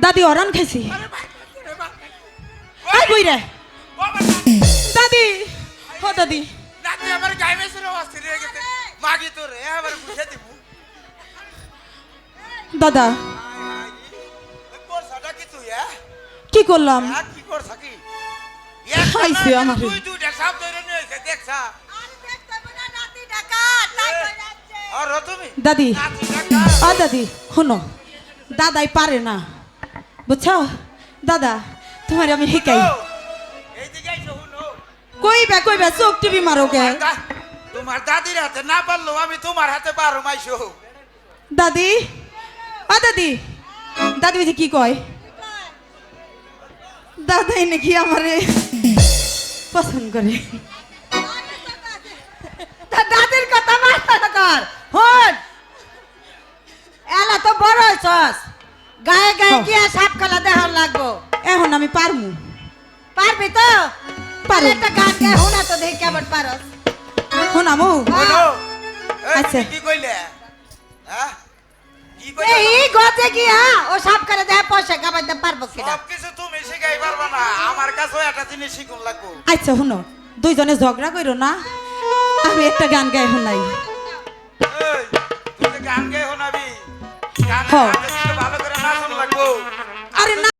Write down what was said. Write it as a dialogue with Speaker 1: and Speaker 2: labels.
Speaker 1: দাদি অরান খাইছি আই বই রে দাদি ও দাদি
Speaker 2: নাতি আমার গায়ে মেসের অবস্থা রয়ে গেছে মাগি তোর এবার বুঝে দিব
Speaker 1: দাদা
Speaker 2: করছাটা কি তুই
Speaker 1: কি করলাম
Speaker 2: কি করছ কি
Speaker 1: খাইছে আমার
Speaker 2: তুই দুইটা সাপ ধরে নিয়েছে দেখছা আর তুমি
Speaker 1: দাদি
Speaker 2: নাতি ডাকা
Speaker 1: দাদি শোনো দাদাই পারে না বুঝছো দাদা তোমার আমি শিকাই
Speaker 2: এই দিকে আইছো হুনো
Speaker 1: কইবে চোখ টিভি মারো কে
Speaker 2: তোমার দাদির হাতে না পারলো আমি তোমার হাতে পারো মাইশো
Speaker 1: দাদি দাদি দাদি বুঝি কি কয় দাদাই নাকি আমারে পছন্দ করে
Speaker 3: দাদির কথা মাথা কর হন এলা তো বড় হইছস গায়ে গায়ে গিয়া সাপ খেলা দেখার লাগবো
Speaker 1: এখন আমি পারমু
Speaker 3: পারবি তো
Speaker 1: পারবো।
Speaker 3: একটা গান গায়ে হোনা তো দেখি কেমন পারস
Speaker 1: শোনামু
Speaker 2: হলো
Speaker 1: আচ্ছা।
Speaker 2: কি কইলে হ্যাঁ কি কইলে
Speaker 3: এই গজে গিয়া ও সাপ খেলা দেয়া পয়সা কামাইতে পারবো কিনা
Speaker 2: সব কিছু তুমি শিখাই পারবা না আমার কাছেও একটা জিনিস শিখুন লাগবো
Speaker 1: আচ্ছা শুনো দুইজনে ঝগড়া করো না আমি একটা গান গাই শোনাই
Speaker 2: এই তুই তো গান গায়ে শোনাবি গান
Speaker 1: হ্যাঁ।
Speaker 2: ভালো করে নাচন লাগবো
Speaker 1: আরে না